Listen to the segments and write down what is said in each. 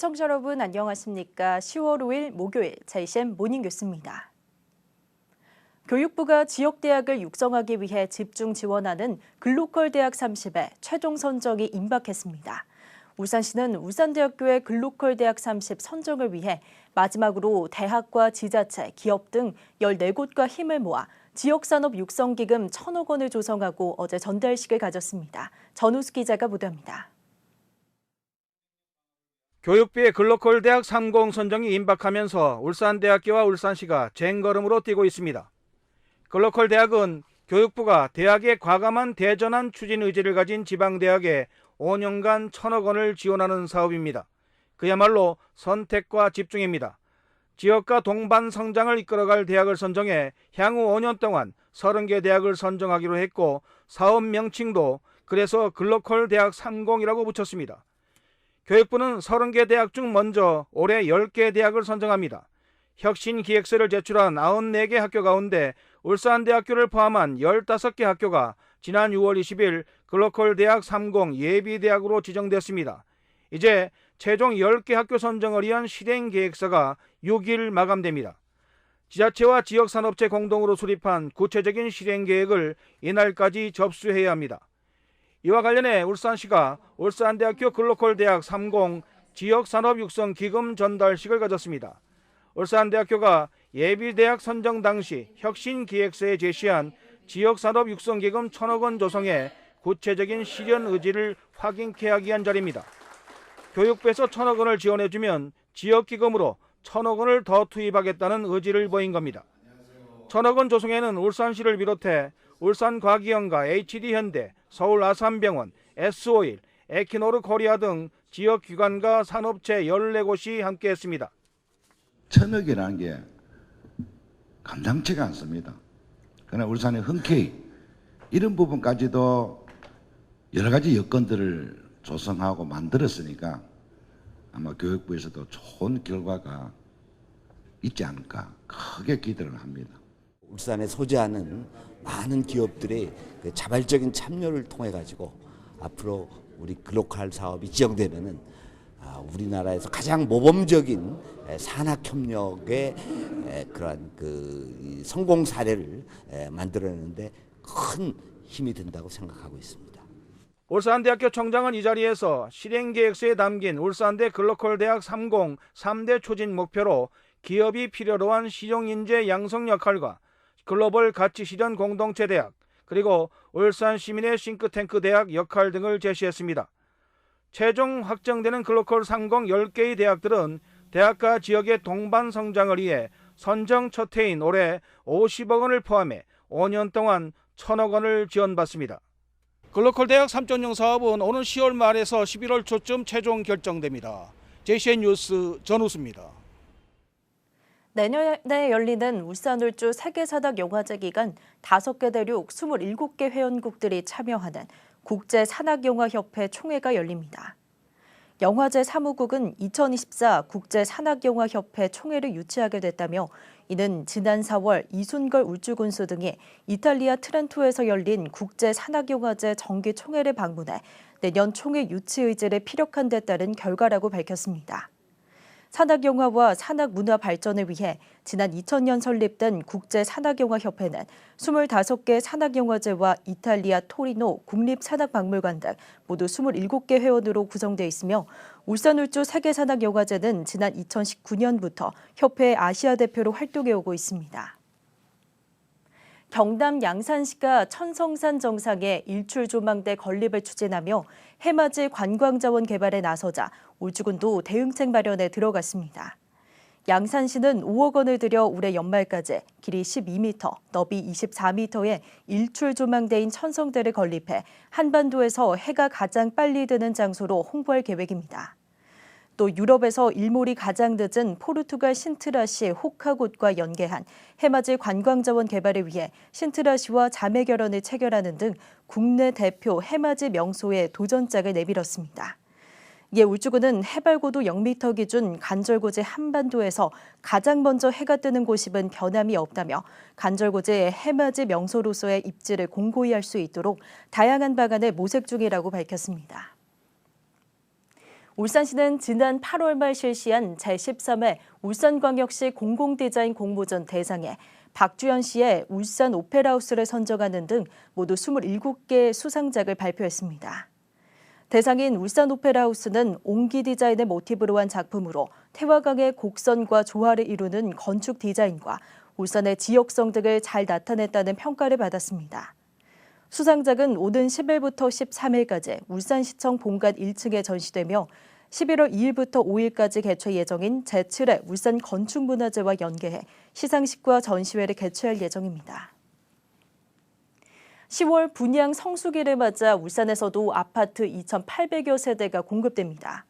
시청자 여러분 안녕하십니까? 10월 5일 목요일 JCM 모닝뉴스입니다. 교육부가 지역대학을 육성하기 위해 집중 지원하는 글로컬 대학 30의 최종 선정이 임박했습니다. 울산시는 울산대학교의 글로컬 대학 30 선정을 위해 마지막으로 대학과 지자체, 기업 등 14곳과 힘을 모아 지역산업 육성기금 1,000억 원을 조성하고 어제 전달식을 가졌습니다. 전우수 기자가 보도합니다. 교육부의 글로컬 대학 30 선정이 임박하면서 울산대학교와 울산시가 쟁걸음으로 뛰고 있습니다. 글로컬 대학은 교육부가 대학의 과감한 대전환 추진 의지를 가진 지방대학에 5년간 1,000억 원을 지원하는 사업입니다. 그야말로 선택과 집중입니다. 지역과 동반 성장을 이끌어갈 대학을 선정해 향후 5년 동안 30개 대학을 선정하기로 했고 사업 명칭도 그래서 글로컬 대학 30이라고 붙였습니다. 교육부는 30개 대학 중 먼저 올해 10개 대학을 선정합니다. 혁신기획서를 제출한 94개 학교 가운데 울산대학교를 포함한 15개 학교가 지난 6월 20일 글로컬 대학 30 예비대학으로 지정됐습니다. 이제 최종 10개 학교 선정을 위한 실행계획서가 6일 마감됩니다. 지자체와 지역산업체 공동으로 수립한 구체적인 실행계획을 이날까지 접수해야 합니다. 이와 관련해 울산시가 울산대학교 글로컬 대학 30 지역산업육성기금 전달식을 가졌습니다. 울산대학교가 예비대학 선정 당시 혁신기획서에 제시한 지역산업육성기금 1,000억 원 조성에 구체적인 실현 의지를 확인케 하기 위한 자리입니다. 교육부에서 1,000억 원을 지원해주면 지역기금으로 1,000억 원을 더 투입하겠다는 의지를 보인 겁니다. 1,000억 원 조성에는 울산시를 비롯해 울산과기연과 HD현대, 서울아산병원, S-오일, 에키노르 코리아 등 지역기관과 산업체 14곳이 함께했습니다. 1,000억이라는 게 감당치가 않습니다. 그러나 울산의 흔쾌히 이런 부분까지도 여러 가지 여건들을 조성하고 만들었으니까 아마 교육부에서도 좋은 결과가 있지 않을까 크게 기대를 합니다. 울산에 소재하는 많은 기업들의 그 자발적인 참여를 통해 가지고 앞으로 우리 글로컬 사업이 지정되면은 우리나라에서 가장 모범적인 산학협력의 그러한 그 성공 사례를 만들어내는데 큰 힘이 된다고 생각하고 있습니다. 울산대학교 청장은 이 자리에서 실행계획서에 담긴 울산대 글로컬 대학 30 3대 추진 목표로 기업이 필요로 한 실용인재 양성 역할과 글로벌 가치 실현 공동체 대학, 그리고 울산 시민의 싱크탱크 대학 역할 등을 제시했습니다. 최종 확정되는 글로컬 30 10개의 대학들은 대학과 지역의 동반 성장을 위해 선정 첫 해인 올해 50억 원을 포함해 5년 동안 1,000억 원을 지원받습니다. 글로컬 대학 3.0 사업은 오는 10월 말에서 11월 초쯤 최종 결정됩니다. JCN 뉴스 전우수입니다. 내년에 열리는 울산울주 세계산악영화제 기간 5개 대륙 27개 회원국들이 참여하는 국제산악영화협회 총회가 열립니다. 영화제 사무국은 2024 국제산악영화협회 총회를 유치하게 됐다며 이는 지난 4월 이순걸 울주군수 등이 이탈리아 트렌토에서 열린 국제산악영화제 정기총회를 방문해 내년 총회 유치 의지를 피력한 데 따른 결과라고 밝혔습니다. 산악영화와 산악문화 발전을 위해 지난 2000년 설립된 국제산악영화협회는 25개 산악영화제와 이탈리아 토리노 국립산악박물관 등 모두 27개 회원으로 구성되어 있으며 울산울주 세계산악영화제는 지난 2019년부터 협회의 아시아 대표로 활동해오고 있습니다. 경남 양산시가 천성산 정상에 일출조망대 건립을 추진하며 해맞이 관광자원 개발에 나서자 울주군도 대응책 마련에 들어갔습니다. 양산시는 5억 원을 들여 올해 연말까지 길이 12m, 너비 24m의 일출조망대인 천성대를 건립해 한반도에서 해가 가장 빨리 드는 장소로 홍보할 계획입니다. 또 유럽에서 일몰이 가장 늦은 포르투갈 신트라시 호카곳과 연계한 해맞이 관광자원 개발을 위해 신트라시와 자매 결연을 체결하는 등 국내 대표 해맞이 명소에 도전장을 내밀었습니다. 이에 울주군은 해발고도 0m 기준 간절곶의 한반도에서 가장 먼저 해가 뜨는 곳임은 변함이 없다며 간절곶의 해맞이 명소로서의 입지를 공고히 할 수 있도록 다양한 방안을 모색 중이라고 밝혔습니다. 울산시는 지난 8월 말 실시한 제13회 울산광역시 공공디자인 공모전 대상에 박주현 씨의 울산 오페라하우스를 선정하는 등 모두 27개의 수상작을 발표했습니다. 대상인 울산 오페라하우스는 옹기 디자인을 모티브로 한 작품으로 태화강의 곡선과 조화를 이루는 건축 디자인과 울산의 지역성 등을 잘 나타냈다는 평가를 받았습니다. 수상작은 오는 10일부터 13일까지 울산시청 본관 1층에 전시되며 11월 2일부터 5일까지 개최 예정인 제7회 울산 건축문화제와 연계해 시상식과 전시회를 개최할 예정입니다. 10월 분양 성수기를 맞아 울산에서도 아파트 2,800여 세대가 공급됩니다.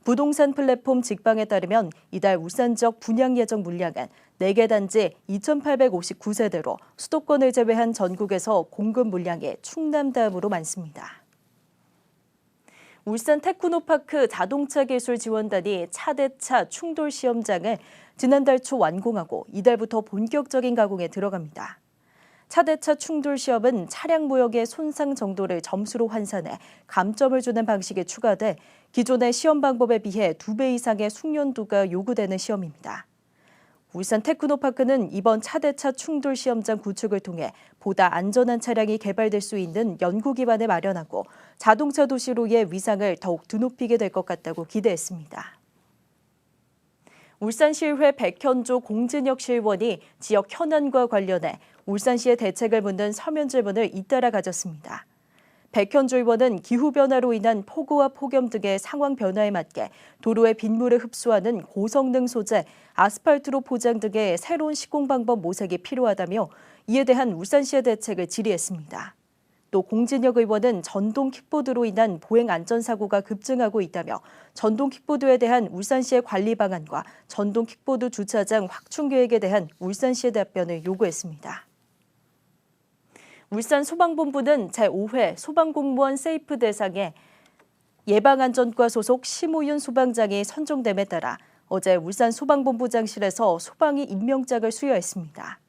부동산 플랫폼 직방에 따르면 이달 울산 지역 분양 예정 물량은 4개 단지 2,859세대로 수도권을 제외한 전국에서 공급 물량이 충남 다음으로 많습니다. 울산 테크노파크 자동차기술지원단이 차대차 충돌 시험장을 지난달 초 완공하고 이달부터 본격적인 가공에 들어갑니다. 차대차 충돌 시험은 차량 모형의 손상 정도를 점수로 환산해 감점을 주는 방식이 추가돼 기존의 시험 방법에 비해 2배 이상의 숙련도가 요구되는 시험입니다. 울산 테크노파크는 이번 차대차 충돌 시험장 구축을 통해 보다 안전한 차량이 개발될 수 있는 연구 기반을 마련하고 자동차 도시로의 위상을 더욱 드높이게 될 것 같다고 기대했습니다. 울산시의회 백현조 공진혁 시의원이 지역 현안과 관련해 울산시의 대책을 묻는 서면 질문을 잇따라 가졌습니다. 백현조 의원은 기후변화로 인한 폭우와 폭염 등의 상황 변화에 맞게 도로의 빗물을 흡수하는 고성능 소재, 아스팔트로 포장 등의 새로운 시공 방법 모색이 필요하다며 이에 대한 울산시의 대책을 질의했습니다. 또 공진혁 의원은 전동 킥보드로 인한 보행 안전사고가 급증하고 있다며 전동 킥보드에 대한 울산시의 관리 방안과 전동 킥보드 주차장 확충 계획에 대한 울산시의 답변을 요구했습니다. 울산 소방본부는 제5회 소방공무원 세이프 대상에 예방안전과 소속 심우윤 소방장이 선정됨에 따라 어제 울산 소방본부장실에서 소방이 임명장을 수여했습니다.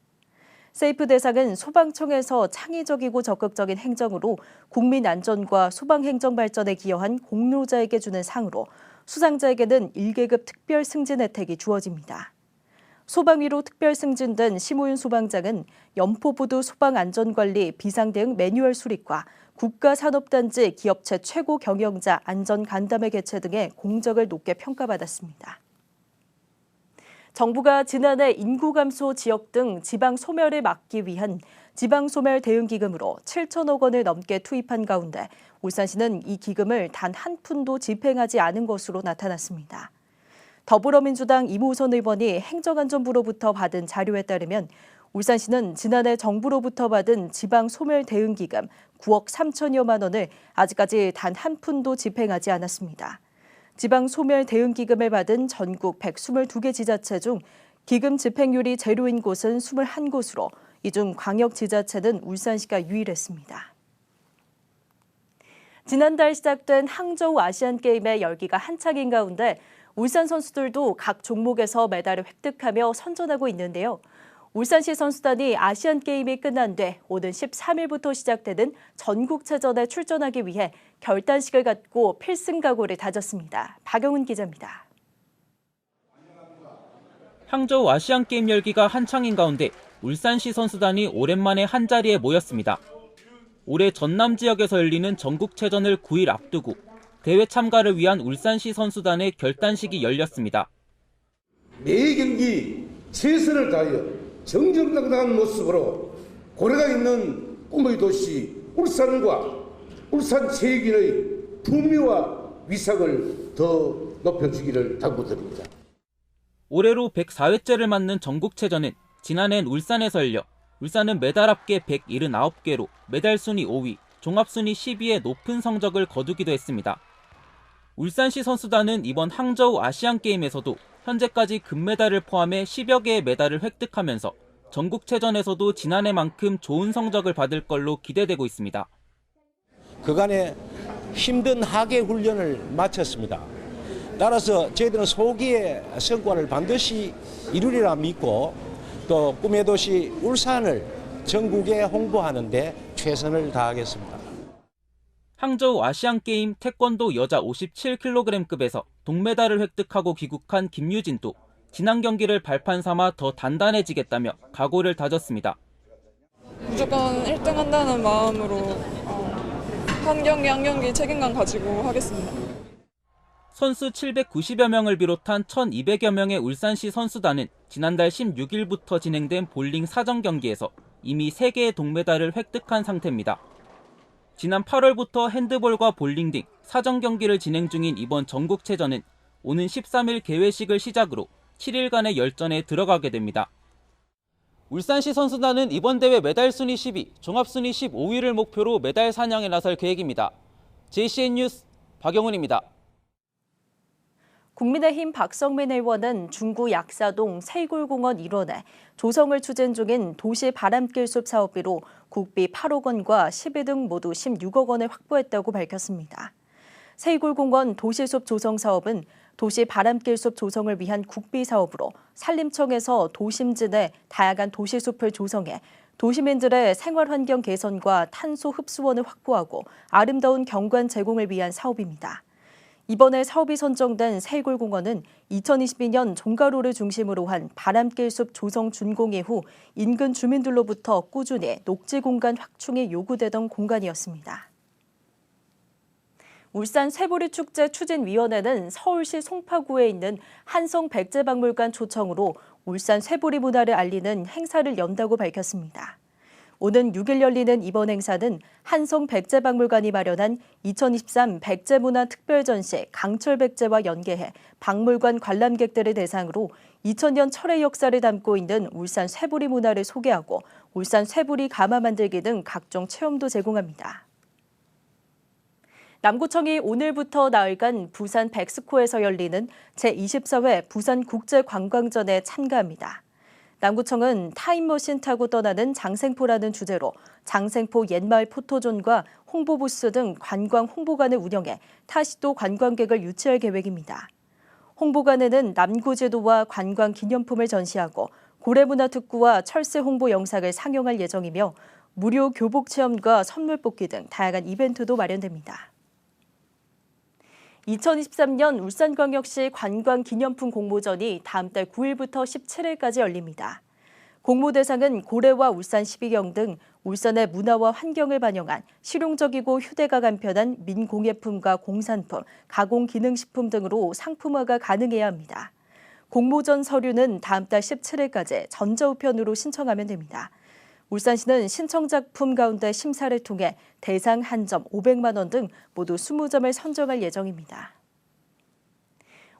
세이프 대상은 소방청에서 창의적이고 적극적인 행정으로 국민 안전과 소방 행정 발전에 기여한 공로자에게 주는 상으로 수상자에게는 1계급 특별 승진 혜택이 주어집니다. 소방위로 특별 승진된 심우윤 소방장은 연포부두 소방안전관리 비상대응 매뉴얼 수립과 국가산업단지 기업체 최고 경영자 안전간담회 개최 등의 공적을 높게 평가받았습니다. 정부가 지난해 인구 감소 지역 등 지방 소멸을 막기 위한 지방소멸 대응기금으로 7천억 원을 넘게 투입한 가운데 울산시는 이 기금을 단 한 푼도 집행하지 않은 것으로 나타났습니다. 더불어민주당 이모선 의원이 행정안전부로부터 받은 자료에 따르면 울산시는 지난해 정부로부터 받은 지방소멸 대응기금 9억 3천여만 원을 아직까지 단 한 푼도 집행하지 않았습니다. 지방소멸 대응기금을 받은 전국 122개 지자체 중 기금 집행률이 제로인 곳은 21곳으로 이 중 광역지자체는 울산시가 유일했습니다. 지난달 시작된 항저우 아시안게임의 열기가 한창인 가운데 울산 선수들도 각 종목에서 메달을 획득하며 선전하고 있는데요. 울산시 선수단이 아시안게임이 끝난 뒤 오는 13일부터 시작되는 전국체전에 출전하기 위해 결단식을 갖고 필승 각오를 다졌습니다. 박영훈 기자입니다. 항저우 아시안게임 열기가 한창인 가운데 울산시 선수단이 오랜만에 한자리에 모였습니다. 올해 전남 지역에서 열리는 전국체전을 9일 앞두고 대회 참가를 위한 울산시 선수단의 결단식이 열렸습니다. 매 경기 최선을 다하여 정정당당한 모습으로 고래가 있는 꿈의 도시 울산과 울산 체육인의 품위와 위상을 더 높여주기를 당부드립니다. 올해로 104회째를 맞는 전국체전은 지난해엔 울산에서 열려 울산은 메달 합계 179개로 메달 순위 5위, 종합순위 10위의 높은 성적을 거두기도 했습니다. 울산시 선수단은 이번 항저우 아시안게임에서도 현재까지 금메달을 포함해 10여 개의 메달을 획득하면서 전국체전에서도 지난해만큼 좋은 성적을 받을 걸로 기대되고 있습니다. 그간의 힘든 하계 훈련을 마쳤습니다. 따라서 저희들은 소기의 성과를 반드시 이루리라 믿고 또 꿈의 도시 울산을 전국에 홍보하는 데 최선을 다하겠습니다. 항저우 아시안게임 태권도 여자 57kg급에서 동메달을 획득하고 귀국한 김유진도 지난 경기를 발판 삼아 더 단단해지겠다며 각오를 다졌습니다. 무조건 1등 한다는 마음으로 한 경기 한 경기 책임감 가지고 하겠습니다. 선수 790여 명을 비롯한 1200여 명의 울산시 선수단은 지난달 16일부터 진행된 볼링 사전 경기에서 이미 3개의 동메달을 획득한 상태입니다. 지난 8월부터 핸드볼과 볼링 등 사전 경기를 진행 중인 이번 전국체전은 오는 13일 개회식을 시작으로 7일간의 열전에 들어가게 됩니다. 울산시 선수단은 이번 대회 메달 순위 10위, 종합 순위 15위를 목표로 메달 사냥에 나설 계획입니다. JCN 뉴스 박영훈입니다. 국민의힘 박성민 의원은 중구 약사동 세골공원 일원에 조성을 추진 중인 도시 바람길숲 사업비로 국비 8억 원과 시비 등 모두 16억 원을 확보했다고 밝혔습니다. 세골공원 도시숲 조성 사업은 도시 바람길숲 조성을 위한 국비 사업으로 산림청에서 도심진에 다양한 도시숲을 조성해 도시민들의 생활환경 개선과 탄소 흡수원을 확보하고 아름다운 경관 제공을 위한 사업입니다. 이번에 사업이 선정된 세골공원은 2022년 종가로를 중심으로 한 바람길숲 조성 준공 이후 인근 주민들로부터 꾸준히 녹지 공간 확충이 요구되던 공간이었습니다. 울산 쇠보리 축제 추진위원회는 서울시 송파구에 있는 한성 백제박물관 초청으로 울산 쇠보리 문화를 알리는 행사를 연다고 밝혔습니다. 오는 6일 열리는 이번 행사는 한성 백제박물관이 마련한 2023 백제문화 특별전시 강철 백제와 연계해 박물관 관람객들을 대상으로 2000년 철의 역사를 담고 있는 울산 쇠보리 문화를 소개하고 울산 쇠보리 가마 만들기 등 각종 체험도 제공합니다. 남구청이 오늘부터 나흘간 부산 백스코에서 열리는 제24회 부산국제관광전에 참가합니다. 남구청은 타임머신 타고 떠나는 장생포라는 주제로 장생포 옛마을 포토존과 홍보부스 등 관광 홍보관을 운영해 타시도 관광객을 유치할 계획입니다. 홍보관에는 남구제도와 관광 기념품을 전시하고 고래문화특구와 철새 홍보 영상을 상영할 예정이며 무료 교복 체험과 선물 뽑기 등 다양한 이벤트도 마련됩니다. 2023년 울산광역시 관광기념품 공모전이 다음 달 9일부터 17일까지 열립니다. 공모 대상은 고래와 울산 12경 등 울산의 문화와 환경을 반영한 실용적이고 휴대가 간편한 민공예품과 공산품, 가공기능식품 등으로 상품화가 가능해야 합니다. 공모전 서류는 다음 달 17일까지 전자우편으로 신청하면 됩니다. 울산시는 신청작품 가운데 심사를 통해 대상 한 점 500만 원 등 모두 20점을 선정할 예정입니다.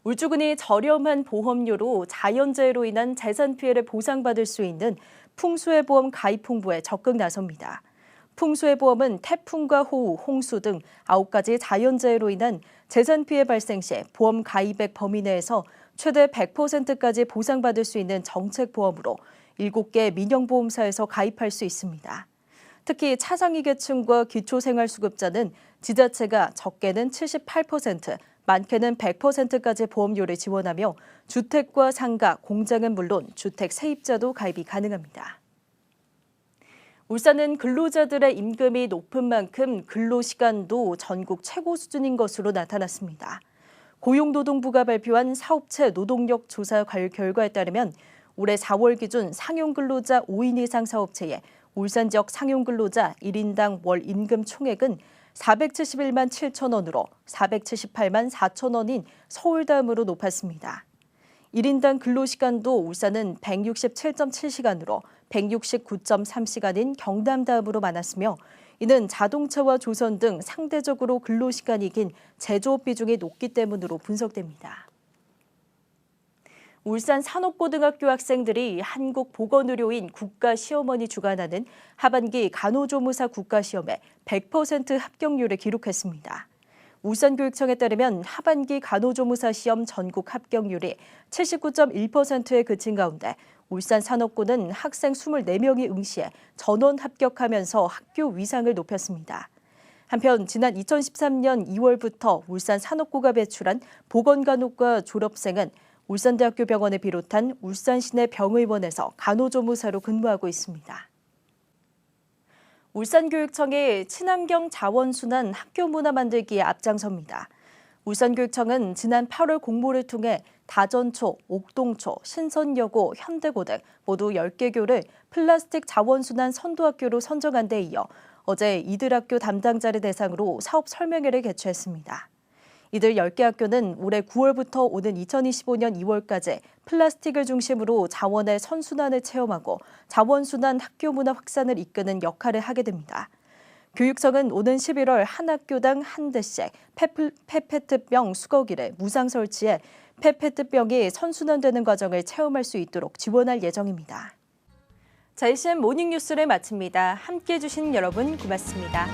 울주군이 저렴한 보험료로 자연재해로 인한 재산 피해를 보상받을 수 있는 풍수해보험 가입 홍보에 적극 나섭니다. 풍수해보험은 태풍과 호우, 홍수 등 9가지 자연재해로 인한 재산 피해 발생 시 보험 가입액 범위 내에서 최대 100%까지 보상받을 수 있는 정책보험으로 7개 민영보험사에서 가입할 수 있습니다. 특히 차상위 계층과 기초생활수급자는 지자체가 적게는 78%, 많게는 100%까지 보험료를 지원하며 주택과 상가, 공장은 물론 주택 세입자도 가입이 가능합니다. 울산은 근로자들의 임금이 높은 만큼 근로시간도 전국 최고 수준인 것으로 나타났습니다. 고용노동부가 발표한 사업체 노동력 조사 결과에 따르면 올해 4월 기준 상용근로자 5인 이상 사업체의 울산 지역 상용근로자 1인당 월 임금 총액은 471만 7천 원으로 478만 4천 원인 서울 다음으로 높았습니다. 1인당 근로시간도 울산은 167.7시간으로 169.3시간인 경남 다음으로 많았으며 이는 자동차와 조선 등 상대적으로 근로시간이 긴 제조업 비중이 높기 때문으로 분석됩니다. 울산 산업고등학교 학생들이 한국보건의료인 국가시험원이 주관하는 하반기 간호조무사 국가시험에 100% 합격률을 기록했습니다. 울산교육청에 따르면 하반기 간호조무사 시험 전국 합격률이 79.1%에 그친 가운데 울산 산업고는 학생 24명이 응시해 전원 합격하면서 학교 위상을 높였습니다. 한편 지난 2013년 2월부터 울산 산업고가 배출한 보건간호과 졸업생은 울산대학교 병원을 비롯한 울산시내 병의원에서 간호조무사로 근무하고 있습니다. 울산교육청이 친환경 자원순환 학교 문화 만들기에 앞장섭니다. 울산교육청은 지난 8월 공모를 통해 다전초, 옥동초, 신선여고, 현대고 등 모두 10개 교를 플라스틱 자원순환 선도학교로 선정한 데 이어 어제 이들 학교 담당자를 대상으로 사업 설명회를 개최했습니다. 이들 10개 학교는 올해 9월부터 오는 2025년 2월까지 플라스틱을 중심으로 자원의 선순환을 체험하고 자원순환 학교 문화 확산을 이끄는 역할을 하게 됩니다. 교육청은 오는 11월 한 학교당 한 대씩 페페트병 수거기를 무상 설치해 페페트병이 선순환되는 과정을 체험할 수 있도록 지원할 예정입니다. 자, 이시엔 모닝뉴스를 마칩니다. 함께해 주신 여러분 고맙습니다.